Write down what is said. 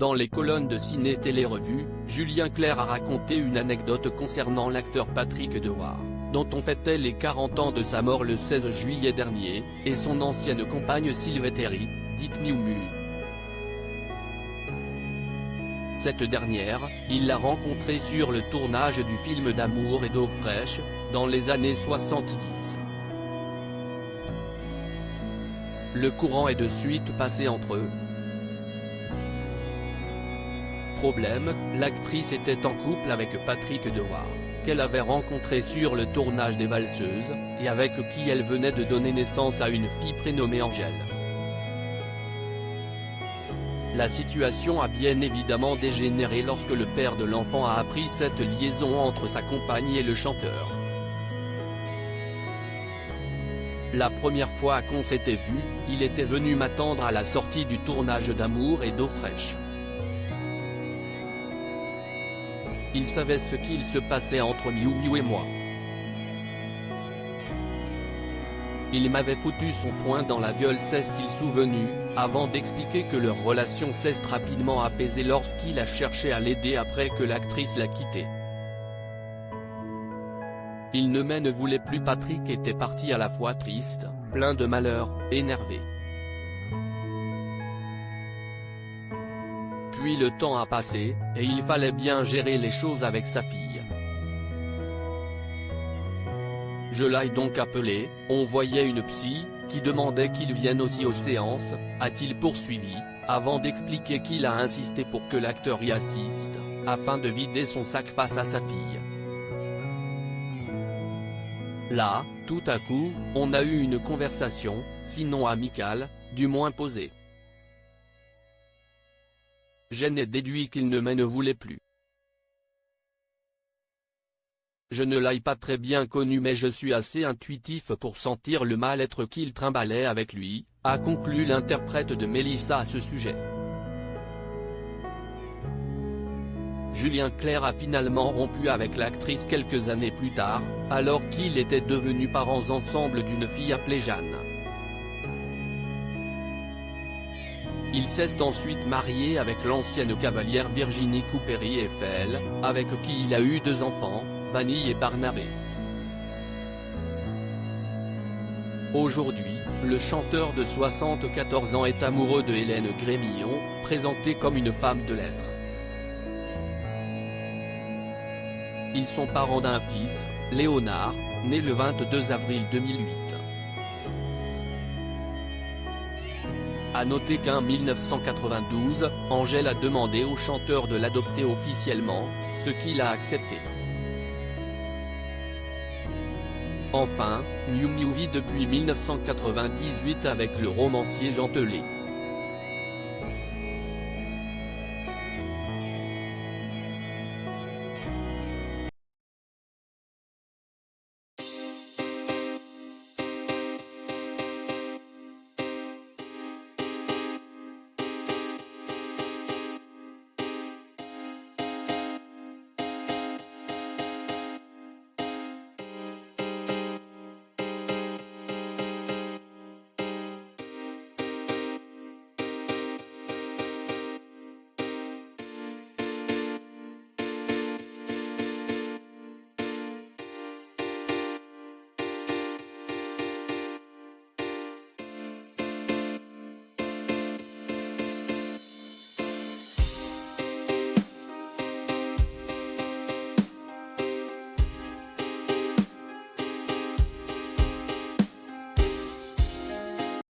Dans les colonnes de Ciné Télé Revue, Julien Clerc a raconté une anecdote concernant l'acteur Patrick Dewar, dont on fêtait les 40 ans de sa mort le 16 juillet dernier, et son ancienne compagne Sylvie Terry, dite Miu Miu. Cette dernière, il l'a rencontrée sur le tournage du film d'Amour et d'eau fraîche, dans les années 70. Le courant est de suite passé entre eux. Problème, l'actrice était en couple avec Patrick Dewar, qu'elle avait rencontré sur le tournage des Valseuses, et avec qui elle venait de donner naissance à une fille prénommée Angèle. La situation a bien évidemment dégénéré lorsque le père de l'enfant a appris cette liaison entre sa compagne et le chanteur. La première fois qu'on s'était vu, il était venu m'attendre à la sortie du tournage d'Amour et d'eau fraîche. Il savait ce qu'il se passait entre Miu Miu et moi. Il m'avait foutu son poing dans la gueule, s'est-il souvenu, avant d'expliquer que leur relation s'est rapidement apaisée lorsqu'il a cherché à l'aider après que l'actrice l'a quitté. Il ne voulait plus. Patrick était parti à la fois triste, plein de malheur, énervé. Puis le temps a passé, et il fallait bien gérer les choses avec sa fille. Je l'ai donc appelé, on voyait une psy, qui demandait qu'il vienne aussi aux séances, a-t-il poursuivi, avant d'expliquer qu'il a insisté pour que l'acteur y assiste, afin de vider son sac face à sa fille. Là, tout à coup, on a eu une conversation, sinon amicale, du moins posée. J'en ai déduit qu'il ne voulait plus. Je ne l'ai pas très bien connu, mais je suis assez intuitif pour sentir le mal-être qu'il trimballait avec lui, a conclu l'interprète de Mélissa à ce sujet. Julien Clerc a finalement rompu avec l'actrice quelques années plus tard, alors qu'ils étaient devenus parents ensemble d'une fille appelée Jeanne. Il s'est ensuite marié avec l'ancienne cavalière Virginie Coupéry-Eiffel, avec qui il a eu 2 enfants, Vanille et Barnabé. Aujourd'hui, le chanteur de 74 ans est amoureux de Hélène Grémillon, présentée comme une femme de lettres. Ils sont parents d'un fils, Léonard, né le 22 avril 2008. A noter qu'en 1992, Angèle a demandé au chanteur de l'adopter officiellement, ce qu'il a accepté. Enfin, Miu Miu vit depuis 1998 avec le romancier Jean Telet.